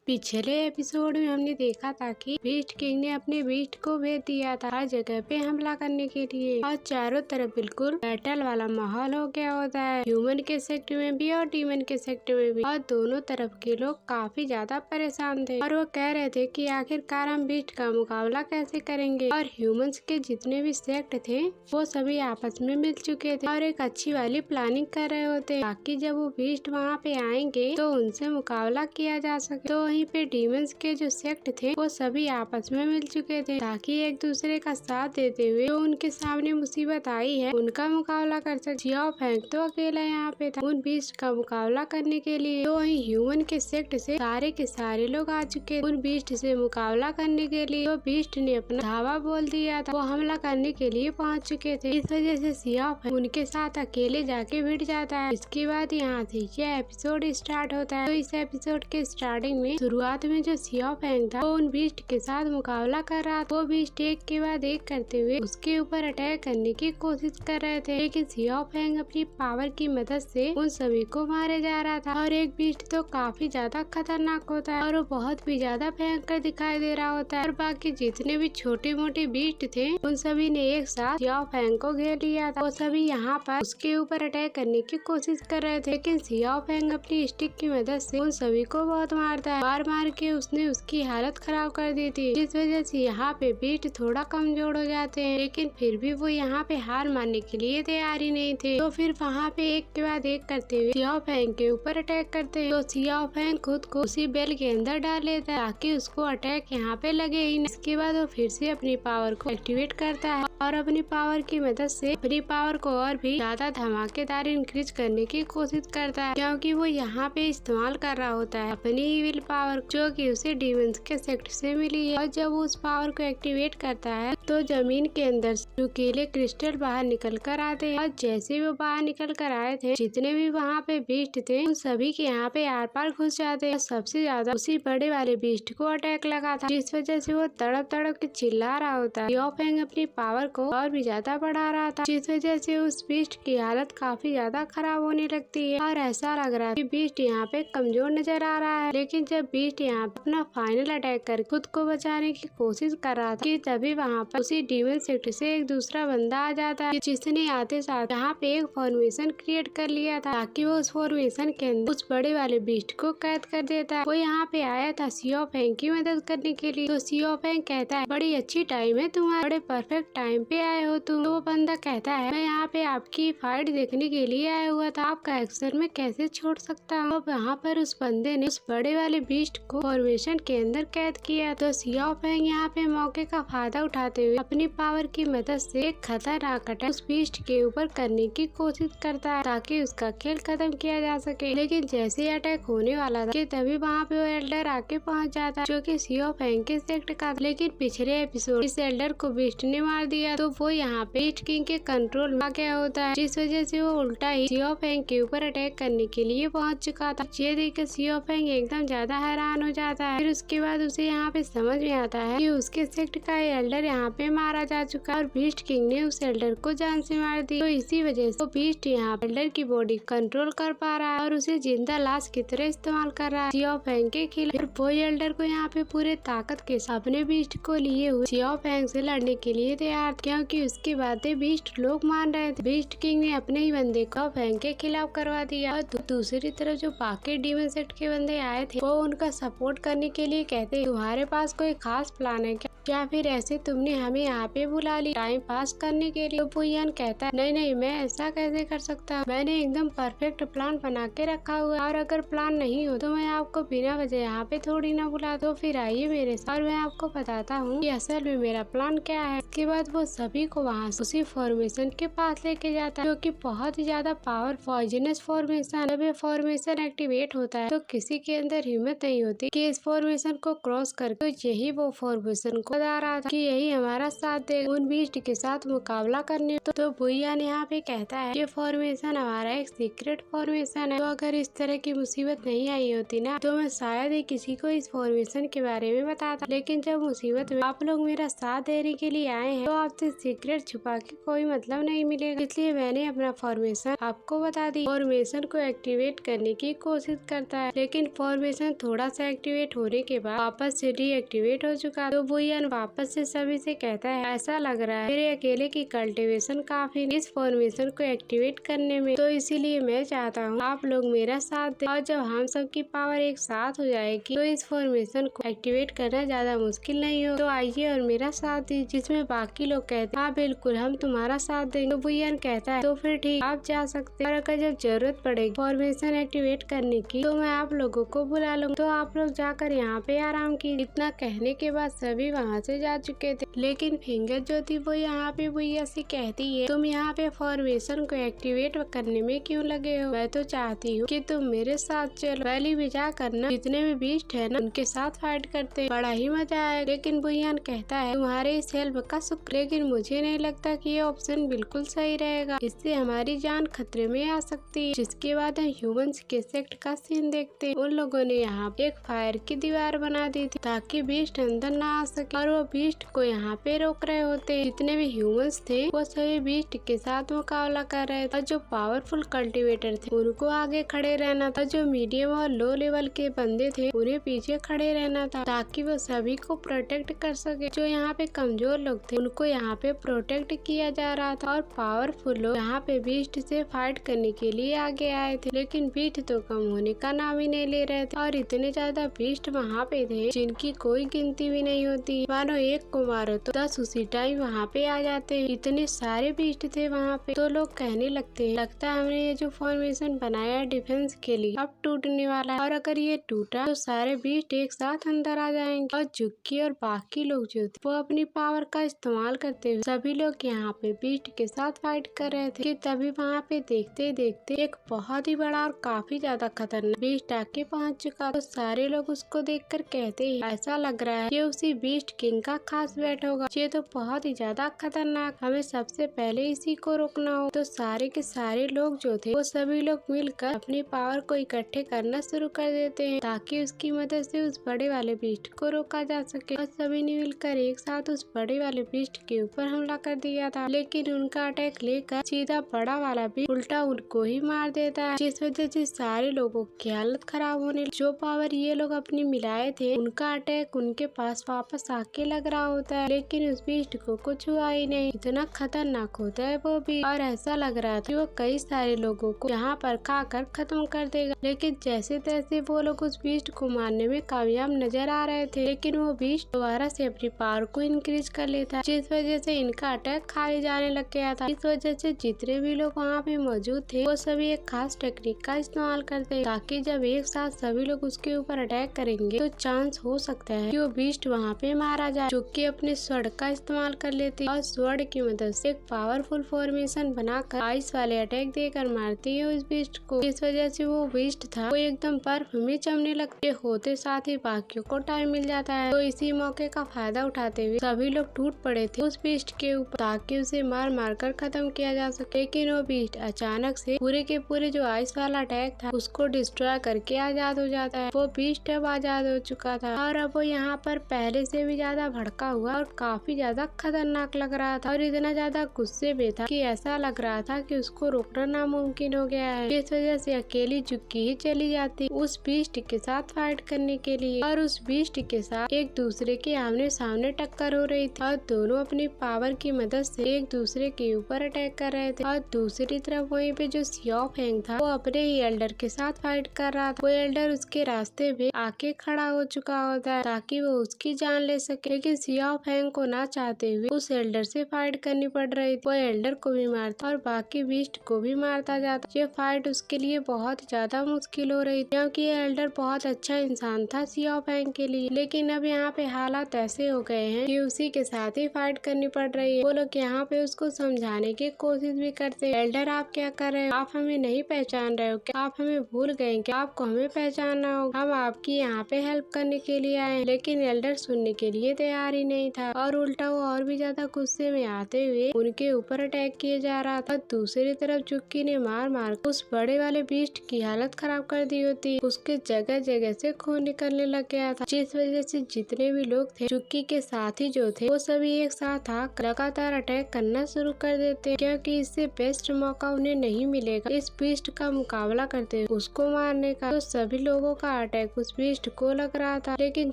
पिछले एपिसोड में हमने देखा था कि बीस्ट किंग ने अपने बीस्ट को भेज दिया था हर जगह पे हमला करने के लिए और चारों तरफ बिल्कुल बैटल वाला माहौल हो गया होता है, ह्यूमन के सेक्टर में भी और डीमन के सेक्टर में भी। और दोनों तरफ के लोग काफी ज्यादा परेशान थे और वो कह रहे थे कि आखिरकार हम बीस्ट का मुकाबला कैसे करेंगे। और ह्यूमंस के जितने भी सेक्ट थे वो सभी आपस में मिल चुके थे और एक अच्छी वाली प्लानिंग कर रहे होते ताकि जब वो बीस्ट वहाँ पे आएंगे तो उनसे मुकाबला किया जा सके। तो वहीं पे डीमंस के जो सेक्ट थे वो सभी आपस में मिल चुके थे ताकि एक दूसरे का साथ देते हुए जो उनके सामने मुसीबत आई है उनका मुकाबला कर सके। जियाओ फेंग तो अकेला यहाँ पे था उन बीस्ट का मुकाबला करने के लिए। तो वहीं ह्यूमन के सेक्ट से सारे के सारे लोग आ चुके उन बीस्ट से मुकाबला करने के लिए। तो बीस्ट ने अपना धावा बोल दिया था, वो हमला करने के लिए पहुँच चुके थे। इस वजह से जियाओ फेंग उनके साथ अकेले जाके भिड़ जाता है। इसके बाद यहाँ से यह एपिसोड स्टार्ट होता है। तो इस एपिसोड के स्टार्टिंग में शुरुआत में जो जियाओ फेंग था वो उन बीस्ट के साथ मुकाबला कर रहा था। वो बीस्ट एक के बाद एक करते हुए उसके ऊपर अटैक करने की कोशिश कर रहे थे, लेकिन जियाओ फेंग अपनी पावर की मदद से उन सभी को मारे जा रहा था। और एक बीस्ट तो काफी ज्यादा खतरनाक होता है और वो बहुत भी ज्यादा भयंकर दिखाई दे रहा होता है। और बाकी जितने भी छोटे मोटे बीस्ट थे उन सभी ने एक साथ जियाओ फेंग को घेर लिया था। वो सभी यहाँ पर उसके ऊपर अटैक करने की कोशिश कर रहे थे, लेकिन जियाओ फेंग अपनी स्टिक की मदद से उन सभी को बहुत मारता है। मार के उसने उसकी हालत खराब कर दी थी, जिस वजह से यहाँ पे बीस्ट थोड़ा कमजोर हो जाते हैं। लेकिन फिर भी वो यहाँ पे हार मानने के लिए तैयार ही नहीं थे। तो फिर वहाँ पे एक के बाद एक करते हुए जियाओ फेंग के ऊपर अटैक करते हैं। तो जियाओ फेंग खुद को उसी बेल के अंदर डाल लेता है ताकि उसको अटैक यहाँ पे लगे ही नहीं। इसके बाद वो फिर से अपनी पावर को एक्टिवेट करता है और अपनी पावर की मदद से अपनी पावर को और भी ज्यादा धमाकेदार इंक्रीज करने की कोशिश करता है, क्योंकि वो यहाँ पे इस्तेमाल कर रहा होता है अपनी विल पावर जो कि उसे डीमंस के सेक्ट से मिली है। और जब वो उस पावर को एक्टिवेट करता है तो जमीन के अंदर नुकीले क्रिस्टल बाहर निकल कर आते हैं। और जैसे वो बाहर निकल कर आए थे जितने भी वहाँ पे बीस्ट थे उन सभी के यहाँ पे आर पार घुस जाते हैं। सबसे ज्यादा उसी बड़े वाले बीस्ट को अटैक लगा था, जिस वजह से वो तड़प तड़प के चिल्ला रहा होता है। जियाओ फेंग अपनी पावर को और भी ज्यादा बढ़ा रहा था, जिस वजह से उस बीस्ट की हालत काफी ज्यादा खराब होने लगती है और ऐसा लग रहा है कि बीस्ट यहाँ पे कमजोर नजर आ रहा है। लेकिन जब बीस्ट यहाँ पे अपना फाइनल अटैक कर खुद को बचाने की कोशिश कर रहा था कि तभी वहाँ पर उसी डीमन सेक्ट से एक दूसरा बंदा आ जाता है, जिसने आते साथ यहाँ पे एक फॉर्मेशन क्रिएट कर लिया था ताकि वो उस फॉर्मेशन के अंदर उस बड़े वाले बीस्ट को कैद कर देता है। वो यहाँ पे आया था जियाओ फेंग की मदद करने के लिए। तो जियाओ फेंग कहता है बड़ी अच्छी टाइम है तुम्हारा, बड़े परफेक्ट टाइम पे आए हो तुम। तो वो बंदा कहता है मैं यहाँ पे आपकी फाइट देखने के लिए आया हुआ था, आपका एक्शन में कैसे छोड़ सकता हूँ। अब यहाँ पर उस बंदे ने उस बड़े वाले बीस्ट को फॉर्मेशन के अंदर कैद किया। तो जियाओ फेंग यहाँ पे मौके का फायदा उठाते हुए अपनी पावर की मदद से एक खतरनाक अटैक उस बीस्ट के ऊपर करने की कोशिश करता है ताकि उसका खेल खत्म किया जा सके। लेकिन जैसे अटैक होने वाला था कि तभी वहाँ पे वो एल्डर आके पहुँच जाता है जो कि जियाओ फेंग के सेक्ट का। लेकिन पिछले एपिसोड इस एल्डर को बीस्ट ने मार दिया, तो वो यहाँ पे बीस्ट किंग के कंट्रोल में आ गया होता है, जिस वजह से वो उल्टा ही जियाओ फेंग के ऊपर अटैक करने के लिए पहुँच चुका था। ये देख के जियाओ फेंग एकदम ज्यादा हैरान हो जाता है। फिर उसके बाद उसे यहाँ पे समझ में आता है कि उसके सेक्ट का एल्डर यहाँ पे मारा जा चुका है और बीस्ट किंग ने उस एल्डर को जान से मार दी। तो इसी वजह से बीस्ट यहाँ एल्डर की बॉडी कंट्रोल कर पा रहा है और उसे जिंदा लाश की तरह इस्तेमाल कर रहा है जियाओ फेंग के खिलाफ। वो एल्डर को यहाँ पे पूरे ताकत के साथ अपने बीस्ट को लिए हुए जियाओ फेंग से लड़ने के लिए तैयार, क्योंकि उसकी बातें बीस्ट लोग मान रहे थे। बीस्ट किंग ने अपने ही बंदे को फेंग के खिलाफ करवा दिया और दूसरी तरफ जो बाकी डीमन सेक्ट के बंदे आए थे वो उनका सपोर्ट करने के लिए कहते तुम्हारे पास कोई खास प्लान है क्या फिर ऐसे तुमने हमें यहाँ पे बुला ली टाइम पास करने के लिए। तो पुयान कहता है नहीं नहीं मैं ऐसा कैसे कर सकता, मैंने एकदम परफेक्ट प्लान बना के रखा हुआ और अगर प्लान नहीं हो तो मैं आपको बिना वजह यहाँ पे थोड़ी ना बुला। तो फिर आइए मेरे साथ और मैं आपको बताता हूँ कि असल में मेरा प्लान क्या है। इसके बाद वो सभी को वहाँ उसी फॉर्मेशन के पास लेके जाता है जो कि बहुत ही ज्यादा पावर पॉइजनस फॉर्मेशन। जब ये फॉर्मेशन एक्टिवेट होता है तो किसी के अंदर हिम्मत नहीं होती कि इस फॉर्मेशन को क्रॉस कर। तो यही वो फॉर्मेशन को बता रहा था कि यही हमारा साथ दे उन बीस्ट के साथ मुकाबला करने। तो भुयान यहाँ पे कहता है ये फॉर्मेशन हमारा एक सीक्रेट फॉर्मेशन है, तो अगर इस तरह की मुसीबत नहीं आई होती ना तो मैं शायद ही किसी को इस फॉर्मेशन के बारे में बताता। लेकिन जब मुसीबत में आप लोग मेरा साथ देने के लिए आए हैं तो आप आपसे सीक्रेट छुपा के कोई मतलब नहीं मिलेगा, इसलिए मैंने अपना फॉर्मेशन आपको बता दी। फॉर्मेशन को एक्टिवेट करने की कोशिश करता है, लेकिन फॉर्मेशन थोड़ा सा एक्टिवेट होने के बाद वापस से डीएक्टिवेट हो चुका। तो बुयान वापस से सभी से कहता है ऐसा लग रहा है मेरे अकेले की कल्टीवेशन काफी इस फॉर्मेशन को एक्टिवेट करने में, तो इसीलिए मैं चाहता हूँ आप लोग मेरा साथ दें, और जब हम सबकी पावर एक साथ हो जाएगी तो इस फॉर्मेशन को एक्टिवेट करना ज्यादा मुश्किल नहीं हो। तो आइए और मेरा साथ दीजिए। जिसमें बाकी लोग कहते हैं हाँ बिल्कुल हम तुम्हारा साथ देंगे। तो बुयान कहता है तो फिर ठीक आप जा सकते हैं, और अगर जब जरूरत पड़ेगी फॉर्मेशन एक्टिवेट करने की तो मैं आप लोगों को बुला लूंगा, तो आप लोग जाकर यहाँ पे आराम कीजिए। इतना कहने के बाद सभी वहाँ से जा चुके थे, लेकिन फिंगर जो थी वो यहाँ पे बुया से कहती है तुम यहाँ पे फॉर्मेशन को एक्टिवेट करने में क्यों लगे हो, मैं तो चाहती हूँ कि तुम मेरे साथ चलो, वैली भी जा करना जितने भी बीस्ट है ना उनके साथ फाइट करते हैं, बड़ा ही मजा आए। लेकिन बुयान कहता है तुम्हारे इस हेल्प का शुक्र, लेकिन मुझे नहीं लगता कि ये ऑप्शन बिल्कुल सही रहेगा, इससे हमारी जान खतरे में आ सकती है। जिसके बाद हम ह्यूमंस के सेक्ट का सीन देखते हैं। उन लोगों ने यहाँ एक फायर की दीवार बना दी थी ताकि बीस्ट अंदर ना आ सके, और वो बीस्ट को यहाँ पे रोक रहे होते। जितने भी ह्यूमंस थे वो सभी बीस्ट के साथ मुकाबला कर रहे थे, और जो पावरफुल कल्टीवेटर थे उनको आगे खड़े रहना था, जो मीडियम और लो लेवल के बंदे थे उन्हें पीछे खड़े रहना था ताकि वो सभी को प्रोटेक्ट कर सके। जो यहाँ पे कमजोर लोग थे उनको यहाँ पे प्रोटेक्ट किया जा रहा था, और पावरफुल लोग यहाँ पे बीस्ट से फाइट करने के लिए आगे आए थे। लेकिन बीस्ट तो कम होने का नाम ही नहीं ले रहे थे, और इतने ज्यादा बीस्ट वहाँ पे थे जिनकी कोई गिनती भी नहीं होती। मानो एक को मारो तो 10 उसी टाइम वहाँ पे आ जाते हैं, इतने सारे बीस्ट थे वहाँ पे। तो लोग कहने लगते हैं लगता है हमने ये जो फॉर्मेशन बनाया है डिफेंस के लिए अब टूटने वाला है, और अगर ये टूटा तो सारे बीस्ट एक साथ अंदर आ जाएंगे। और जुक्की और बाकी लोग जो थे वो अपनी पावर का इस्तेमाल करते हुए सभी लोग यहाँ पे बीस्ट के साथ फाइट कर रहे थे कि तभी वहाँ पे देखते देखते एक बहुत ही बड़ा और काफी ज्यादा खतरनाक बीस्ट आके पहुँच चुका। तो सारे लोग उसको देखकर कहते हैं ऐसा लग रहा है ये उसी बीस्ट किंग का खास बैट होगा, ये तो बहुत ही ज्यादा खतरनाक, हमें सबसे पहले इसी को रोकना हो। तो सारे के सारे लोग जो थे वो सभी लोग मिलकर अपनी पावर को इकट्ठे करना शुरू कर देते हैं ताकि उसकी मदद से उस बड़े वाले बीस्ट को रोका जा सके। और सभी ने मिलकर एक साथ उस बड़े वाले बीस्ट के ऊपर हमला कर दिया था, लेकिन उनका अटैक लेकर सीधा बड़ा वाला बीस्ट उल्टा उनको ही मार देता है, जिस वजह से सारे लोगों की हालत खराब होने। जो पावर ये लोग अपनी मिलाए थे उनका अटैक उनके पास वापस आके लग रहा होता है, लेकिन उस बीस्ट को कुछ हुआ ही नहीं। इतना खतरनाक होता है वो भी, और ऐसा लग रहा था कि वो कई सारे लोगों को यहाँ पर खाकर खत्म कर देगा। लेकिन जैसे तैसे वो लोग उस बीस्ट को मारने में कामयाब नजर आ रहे थे, लेकिन वो बीस्ट दोबारा से अपनी पावर को इंक्रीज कर लेता, जिस वजह से इनका अटैक खाली जाने लग गया था। इस वजह से जितने भी लोग वहाँ पे मौजूद थे वो सभी एक खास टेक्निक का इस्तेमाल करते ताकि जब एक साथ सभी लोग उसके ऊपर अटैक करेंगे तो चांस हो सकता है कि वो बीस्ट वहाँ पे मारा जाए। जो कि अपने स्वord का इस्तेमाल कर लेती और स्वord की मदद से एक पावरफुल फॉर्मेशन बनाकर आइस वाले अटैक देकर मारती है उस बीस्ट को। इस वजह से वो बीस्ट था वो एकदम बर्फ में जमने लगते होते साथ ही बाकियों को टाइम मिल जाता है। तो इसी मौके का फायदा उठाते हुए सभी लोग टूट पड़े थे उस बीस्ट के ऊपर ताकि उसे मार मार कर खत्म किया जा सके। लेकिन वो बीस्ट अचानक से पूरे के पूरे जो आइस वाला अटैक था उसको डिस्ट्रॉय करके आजाद हो जाता है। वो बीस्ट अब आजाद हो चुका था और अब वो यहाँ पर पहले से भी ज्यादा भड़का हुआ और काफी ज्यादा खतरनाक लग रहा था, और इतना ज्यादा गुस्से में था कि ऐसा लग रहा था कि उसको रोकना नामुमकिन हो गया है। इस वजह से अकेली जुक्की ही चली जाती उस बीस्ट के साथ फाइट करने के लिए, और उस बीस्ट के साथ एक दूसरे के आमने सामने टक्कर हो रही थी और दोनों अपनी पावर की मदद से एक दूसरे के ऊपर अटैक कर रहे थे। और दूसरी तरफ वहीं पे जो सियाओ फेंग था वो अपने ही एल्डर के साथ फाइट कर रहा था। वो एल्डर उसके रास्ते में आके खड़ा हो चुका होता है ताकि वो उसकी जान ले सके, लेकिन सियाओ फेंग को ना चाहते हुए उस एल्डर से फाइट करनी पड़ रही थी। वो एल्डर को भी मारता और बाकी बीस्ट को भी मारता जाता। ये फाइट उसके लिए बहुत ज्यादा मुश्किल हो रही थी क्योंकि ये एल्डर बहुत अच्छा इंसान था सियाओ फेंग के लिए, लेकिन अब यहाँ पे हालात ऐसे हो गए हैं कि उसी के साथ ही फाइट करनी पड़ रही है। वो लोग यहाँ पे उसको समझाने की कोशिश भी करते हैं, एल्डर आप क्या कर रहे हो, आप हमें नहीं पहचान रहे हो क्या, आप हमें भूल गए क्या, आपको हमें पहचानना होगा, हम आपकी यहाँ पे हेल्प करने के लिए आए। लेकिन एल्डर सुनने के लिए तैयार ही नहीं था और उल्टा वो और भी ज्यादा गुस्से में आते हुए उनके ऊपर अटैक किए जा रहा था। दूसरी तरफ जुक्की ने मार मार उस बड़े वाले बीस्ट की हालत खराब कर दी होती, उसके जगह जगह से खून निकलने लग गया था, जिस वजह से जितने भी लोग थे जुक्की के साथी जो थे वो सभी एक साथ था लगातार अटैक करना शुरू कर देते हैं, क्योंकि इससे बेस्ट मौका उन्हें नहीं मिलेगा इस बीस्ट का मुकाबला करते हुए उसको मारने का। तो सभी लोगों का अटैक उस बीस्ट को लग रहा था, लेकिन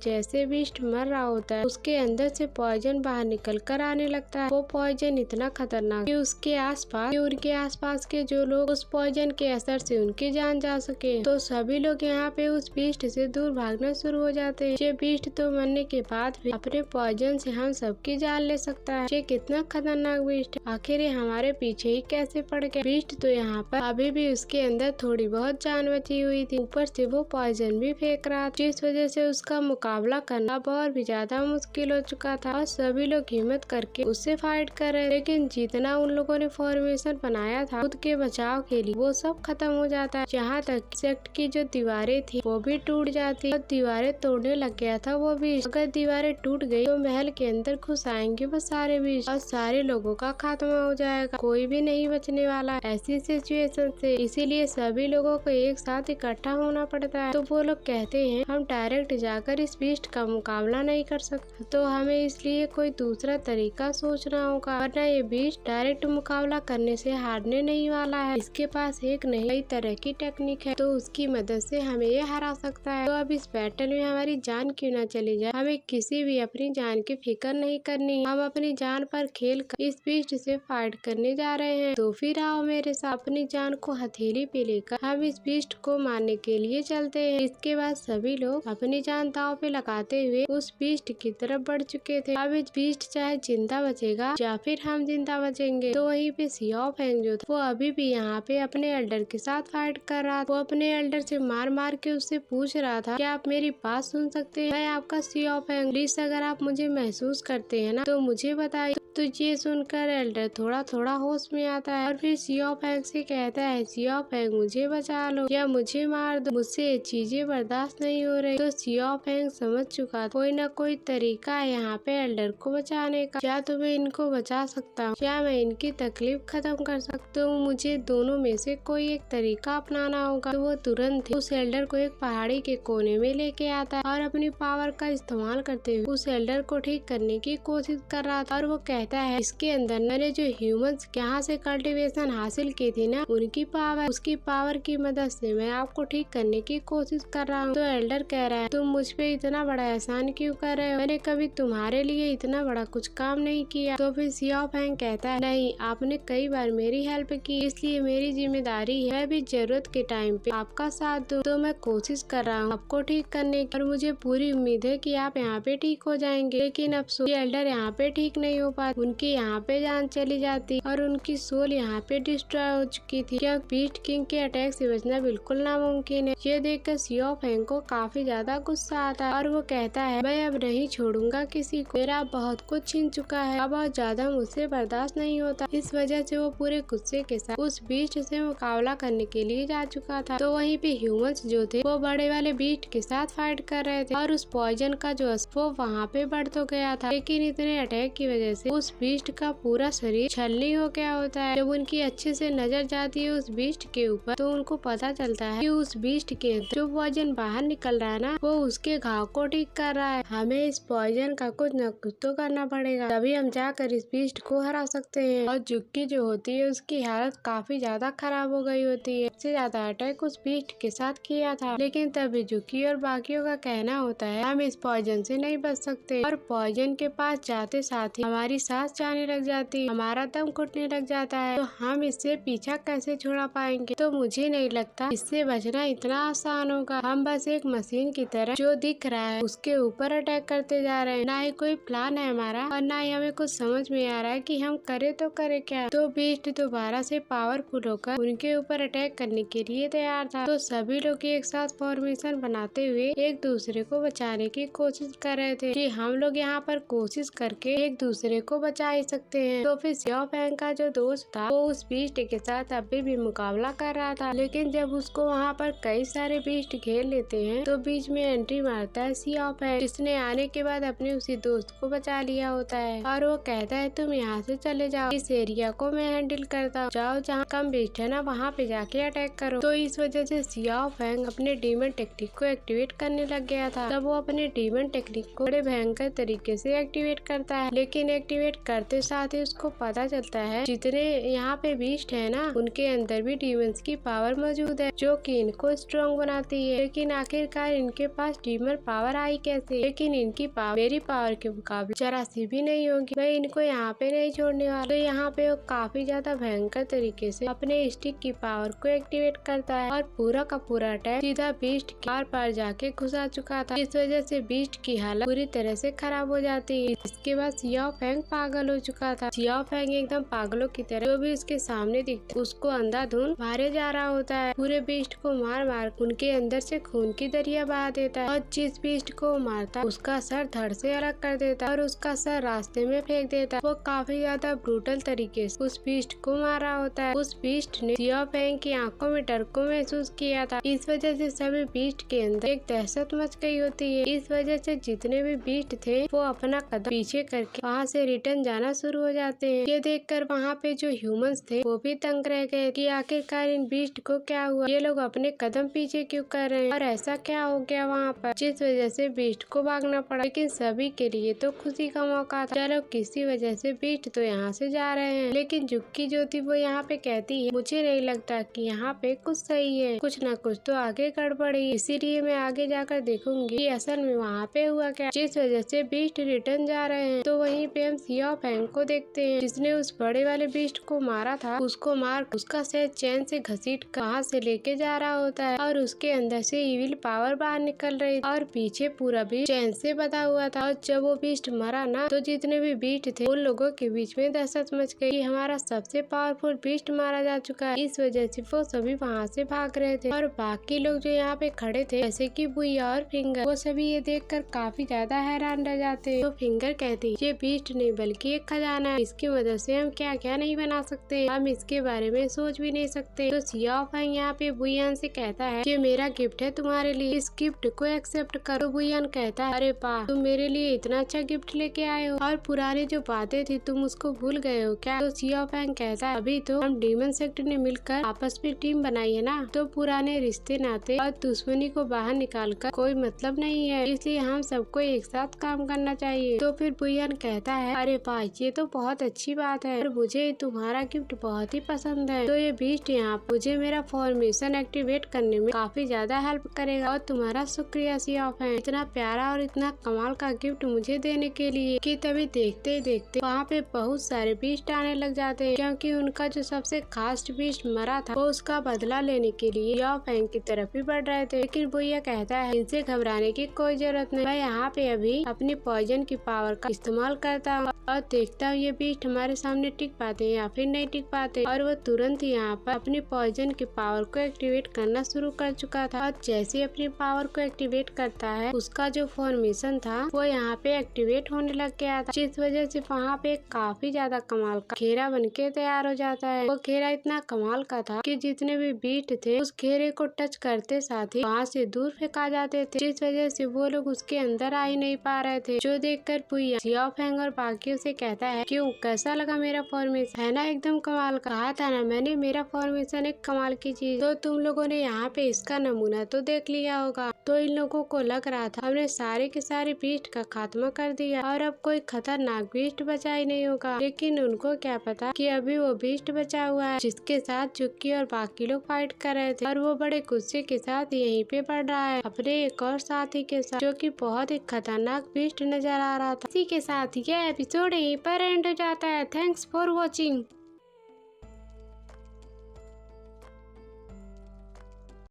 जैसे बीस्ट मर रहा होता है उसके अंदर से पॉइजन बाहर निकल कर आने लगता है। वो पॉइजन इतना खतरनाक कि उनके आसपास के जो लोग उस पॉइजन के असर से उनकी जान जा सके। तो सभी लोग यहाँ पे उस बीस्ट से दूर भागना शुरू हो जाते हैं। ये बीस्ट तो मरने के बाद भी अपने पॉइजन से हम सबकी जान ले सकता है। ये कितना खतरनाक बीस्ट है, आखिर ये हमारे पीछे ही कैसे पड़ गया। बीस्ट तो यहाँ पर अभी भी उसके अंदर थोड़ी बहुत जान बची हुई थी, ऊपर से वो पॉइजन भी फेंक रहा था, जिस वजह से उसका मुकाबला करना बहुत भी ज्यादा मुश्किल हो चुका था। और सभी लोग हिम्मत करके उससे फाइट कर रहे, लेकिन जितना उन लोगों ने फॉर्मेशन बनाया था खुद के बचाव के लिए वो सब खत्म हो जाता है। जहाँ तक सेक्ट की जो दीवारें थी वो भी टूट जाती और दीवारें तोड़ने लग गया था वो भी। अगर दीवारें टूट गई तो महल के अंदर घुस आएंगे वो सारे बीस्ट और सारे लोगों का खात्मा हो जाएगा, कोई भी नहीं बचने वाला ऐसी सिचुएशन से। इसीलिए सभी लोगों को एक साथ इकट्ठा होना पड़ता है। तो वो लोग कहते हैं हम डायरेक्ट जाकर इस बीस्ट का मुकाबला नहीं कर सकते, तो हमें इसलिए कोई दूसरा तरीका सोचना होगा, वरना ये बीस्ट डायरेक्ट मुकाबला करने से हारने नहीं वाला है। इसके पास एक नहीं कई तरह की टेक्निक है, तो उसकी मदद से हमें ये हरा सकता है। तो अब इस बैटल में हमारी जान क्यों ना चली जाए, हमें किसी भी अपनी जान की फिक्र नहीं करनी। हम अपनी जान पर खेल कर इस बीस्ट से फाइट करने जा रहे हैं। तो फिर आओ मेरे साथ, अपनी जान को हथेली पे लेकर हम इस बीस्ट को मारने के लिए चलते हैं। इसके बाद सभी लोग अपनी जान दांव पे लगाते हुए उस बीस्ट की तरफ बढ़ चुके थे। अब इस बीस्ट चाहे जिंदा बचेगा या फिर हम जिंदा बचेंगे। तो वहीं पे सियाओ फेंग जो था वो अभी भी यहाँ पे अपने एल्डर के साथ फाइट कर रहा था। वो अपने एल्डर से मार मार के उससे पूछ रहा था कि आप मेरी बात सुन सकते हैं, मैं आपका सियाओ फेंग, प्लीज अगर आप मुझे महसूस करते हैं ना तो मुझे बताइए। तो ये सुनकर एल्डर थोड़ा थोड़ा होश में आता है और फिर सियाओ फेंग से कहता है सियाओ फेंग मुझे बचा लो या मुझे मार दो, मुझसे ये चीजें बर्दाश्त नहीं हो रही। तो सियाओ फेंग समझ चुका कोई न कोई तरीका है यहाँ पे एल्डर को बचाने का। क्या तो मैं इनको बचा सकता हूँ, क्या मैं इनकी तकलीफ खत्म कर सकता हूँ, मुझे दोनों में से कोई एक तरीका अपनाना होगा। तो वो तुरंत ही उस एल्डर को एक पहाड़ी के कोने में लेके आता है और अपनी पावर का इस्तेमाल करते हुए उस एल्डर को ठीक करने की कोशिश कर रहा था। और वो कहता है इसके अंदर मैंने जो ह्यूमंस यहाँ से कल्टीवेशन हासिल की थी ना उनकी पावर, उसकी पावर की मदद से मैं आपको ठीक करने की कोशिश कर रहा हूँ। तो एल्डर कह रहा है तुम मुझ पे इतना बड़ा एहसान क्यों कर रहे हो, मैंने कभी तुम्हारे लिए इतना बड़ा कुछ काम नहीं किया। तो फिर सियाओ फेंग कहता है नहीं, आपने कई बार मेरी हेल्प की, इसलिए मेरी जिम्मेदारी है मैं भी जरूरत के टाइम पे आपका साथ दूं। तो मैं कोशिश कर रहा हूँ आपको ठीक करने की और मुझे पूरी उम्मीद है कि आप यहाँ पे ठीक हो जाएंगे। लेकिन अफसोस एल्डर यहाँ पे ठीक नहीं हो पाते, उनकी यहाँ पे जान चली जाती और उनकी सोल यहाँ पे डिस्ट्रॉय हो चुकी थी, क्योंकि बीस्ट किंग के अटैक से बचना बिल्कुल नामुमकिन है। ये देखकर सियाओ फेंग को काफी ज्यादा गुस्सा आता है और वो कहता है मैं अब नहीं छोड़ूंगा किसी को, मेरा बहुत कुछ छीन चुका है, अब बहुत ज्यादा मुझसे बर्दाश्त नहीं होता। इस वजह से वो पूरे गुस्से के साथ उस बीस्ट से मुकाबला करने के लिए जा चुका था। तो वहीं पे ह्यूमंस जो थे वो बड़े वाले बीस्ट के साथ फाइट कर रहे थे और उस पॉइजन का जो असर वो वहाँ पे बढ़ तो गया था, लेकिन इतने अटैक की वजह से उस बीस्ट का पूरा शरीर छलनी हो गया होता है। जब उनकी अच्छे से नजर जाती है उस बीस्ट के ऊपर तो उनको पता चलता है कि उस बीस्ट के जो पॉइजन बाहर निकल रहा है ना वो उसके घाव को ठीक कर रहा है। हमें इस पॉइजन का कुछ न कुछ तो करना पड़ेगा, तभी हम जाकर इस बीस्ट को हरा सकते हैं। और जुक्की जो होती है उसकी हालत काफी ज्यादा खराब हो गई होती है, सबसे ज्यादा अटैक उस बीस्ट के साथ किया था, लेकिन तभी जुक्की और बाकियों का कहना होता है हम इस पॉइजन से नहीं बच सकते और पॉइजन के पास जाते साथ ही हमारी सांस जाने लग जाती, हमारा दम घुटने लग जाता है, तो हम इससे पीछा कैसे छुड़ा पाएंगे। तो मुझे नहीं लगता इससे बचना इतना आसान होगा, हम बस एक मशीन की तरह जो दिख रहा है उसके ऊपर अटैक करते जा रहे हैं, ना ही कोई प्लान है हमारा और ना ही हमें कुछ समझ में आ रहा है कि हम करे तो करे क्या। तो बीस्ट दोबारा से पावरफुल होकर उनके ऊपर अटैक करने के लिए तैयार था। तो सभी लोग एक साथ फॉर्मेशन बनाते हुए एक दूसरे को बचाने की कोशिश कर रहे थे कि हम लोग यहाँ पर कोशिश करके एक दूसरे को बचा ही सकते हैं। तो फिर सियाओ फेंग का जो दोस्त था वो उस बीस्ट के साथ अभी भी मुकाबला कर रहा था, लेकिन जब उसको वहाँ पर कई सारे बीस्ट घेर लेते हैं तो बीच में एंट्री मारता है सियाओ फेंग, जिसने आने के बाद अपने उसी दोस्त को बचा लिया होता है और वो कहता है तुम यहाँ से चले जाओ, इस एरिया को मैं हैंडल करता हूँ, जाओ जहाँ कम बीस्ट है ना वहाँ पे जाके अटैक करो। तो इस वजह से सियाओ फेंग अपने डीमन टेक्निक को एक्टिवेट करने लग गया था। तब वो अपने डीमन टेक्निक को बड़े भयंकर तरीके से एक्टिवेट करता है लेकिन एक्टिवेट करते साथ ही उसको पता चलता है जितने यहाँ पे बीस्ट है ना, उनके अंदर भी डीमंस की पावर मौजूद है जो कि इनको स्ट्रॉन्ग बनाती है। लेकिन आखिरकार इनके पास डीमन पावर आई कैसे? लेकिन इनकी पावर मेरी पावर के मुकाबले जरा सी भी नहीं होगी। मैं इनको यहाँ पे नहीं छोड़ने वाला। तो यहाँ पे वो काफी ज्यादा भयंकर तरीके से अपने स्टिक की पावर को एक्टिवेट करता है और पूरा का पूरा अटैक सीधा बीस्ट के पार जाके घुसा चुका था। इस वजह से बीस्ट की हालत पूरी तरह से खराब हो जाती है। इसके बाद सियाओ फेंग पागल हो चुका था। सियाओ फेंग एकदम पागलों की तरह जो भी उसके सामने दिखता उसको अंधाधुंध मारे जा रहा होता है। पूरे बीस्ट को मार मार उनके अंदर से खून की दरिया बहा देता है और जिस बीस्ट को मारता उसका सर धड़ से अलग कर देता और उसका सर रास्ते में फेंक देता। वो काफी ज्यादा ब्रूटल तरीके से उस बीस्ट को मारा होता है। उस बीस्ट ने सियाओ फेंग की आंखों में डर को महसूस किया था। इस वजह से सभी बीस्ट के अंदर एक दहशत मच गई होती है। इस वजह से जितने भी बीस्ट थे वो अपना कदम पीछे करके वहाँ से रिटर्न जाना शुरू हो जाते हैं। ये देखकर वहाँ पे जो ह्यूमंस थे वो भी तंग रह गए कि आखिरकार इन बीस्ट को क्या हुआ, ये लोग अपने कदम पीछे क्यों कर रहे हैं और ऐसा क्या हो गया वहाँ पर जिस वजह से बीस्ट को भागना पड़ा। लेकिन सभी के लिए तो खुशी का मौका था। चलो किसी वजह से बीस्ट तो यहाँ से जा रहे हैं। लेकिन जुक्की जो थी वो यहाँ पे कहती है मुझे नहीं लगता कि यहाँ पे कुछ सही है, कुछ न कुछ तो आगे गड़बड़ है, इसीलिए मैं आगे जाकर देखूंगी कि असल में वहाँ पे हुआ क्या, जिस वजह से बीस्ट रिटर्न जा रहे हैं। तो वहीं पे हम सियाओ फेंग को देखते हैं जिसने उस बड़े वाले बीस्ट को मारा था। उसको मार उसका सर चैन से घसीट कर वहाँ से लेके जा रहा होता है और उसके अंदर से इविल पावर बाहर निकल रही और पीछे पूरा बीस्ट चैन से बंधा हुआ था। और जब वो बीस्ट मरा ना तो जितने भी बीस्ट थे उन लोगों के बीच में दहशत मच गई। हमारा सबसे पावरफुल बीस्ट मारा जा चुका है। इस वजह से वो सभी वहाँ से भाग रहे थे और बाकी लोग जो यहाँ पे खड़े थे जैसे कि बुइया और फिंगर, वो सभी ये देखकर काफी ज्यादा हैरान रह जाते। तो फिंगर कहती ये बीस्ट नहीं बल्कि एक खजाना है, इसकी मदद से हम क्या क्या नहीं बना सकते, हम इसके बारे में सोच भी नहीं सकते। तो सियाओ फेंग यहाँ पे बुइयान से कहता है ये मेरा गिफ्ट है तुम्हारे लिए, इस गिफ्ट को एक्सेप्ट करो। बुइयान कहता है अरे वाह तुम मेरे लिए इतना अच्छा गिफ्ट लेके आए हो और पुरानी जो बातें थी तुम उसको भूल गए हो क्या? तो सियाओ फेंग कहता है अभी तो हम डीमन सेक्टर ने मिलकर आपस में टीम बनाई है ना, तो पुराने रिश्ते नाते और दुश्मनी को बाहर निकाल कर कोई मतलब नहीं है, इसलिए हम सबको एक साथ काम करना चाहिए। तो फिर बुइयान कहता है अरे वाह ये तो बहुत अच्छी बात है और मुझे तुम्हारा गिफ्ट बहुत ही पसंद है। तो ये बीस्ट यहाँ मुझे मेरा फॉर्मेशन एक्टिवेट करने में काफी ज्यादा हेल्प करेगा और तुम्हारा शुक्रिया सियाओ फेंग, इतना प्यारा और इतना कमाल का गिफ्ट मुझे देने के लिए। कि तभी देखते ही देखते वहाँ पे बहुत सारे बीस्ट आने लग जाते हैं क्योंकि उनका जो सबसे खास बीस्ट मरा था वो उसका बदला लेने के लिए सियाओ फेंग की तरफ ही बढ़ रहे थे। लेकिन बुइया कहता है इनसे घबराने की कोई जरूरत नहीं, मैं यहाँ पे अभी अपनी पॉइजन की पावर का इस्तेमाल करता हूँ और देखता हूँ ये बीस्ट हमारे सामने टिक पाते हैं या फिर नहीं टिक पाते। और वो तुरंत ही यहाँ पर अपनी पॉइजन की पावर को एक्टिवेट करना शुरू कर चुका था और जैसे ही अपनी पावर को एक्टिवेट करता है उसका जो फॉर्मेशन था वो यहाँ पे एक्टिवेट होने लग गया था, जिस वजह से वहाँ पे काफी ज्यादा कमाल का घेरा बन के तैयार हो जाता है। वो घेरा इतना कमाल का था कि जितने भी बीस्ट थे उस घेरे को टच करते साथ ही वहाँ से दूर फेंका जाते थे, जिस वजह से वो लोग उसके अंदर आ ही नहीं पा रहे थे। जो देखकर बुइया सियाओ फेंग और बाकियों से कहता है क्यों कैसा लगा मेरा फॉर्मेशन, है ना एकदम कमाल का, कहा था ना मैंने मेरा फॉर्मेशन एक कमाल की चीज। तो तुम लोगों ने यहाँ पे इसका नमूना तो देख लिया होगा। तो इन लोगों को लग रहा था हमने सारे के सारे बीस्ट का खात्मा कर दिया और अब कोई खतरनाक बीस्ट बचा ही नहीं होगा। लेकिन उनको क्या पता कि अभी वो बीस्ट बचा हुआ है जिसके साथ जुक्की और बाकी लोग फाइट कर रहे थे और वो बड़े गुस्से के साथ यहीं पे बढ़ रहा है अपने एक और साथी के साथ जो कि बहुत ही खतरनाक बीस्ट नजर आ रहा था। इसी के साथ यह एपिसोड यहीं पर एंड हो जाता है। Thanks for watching.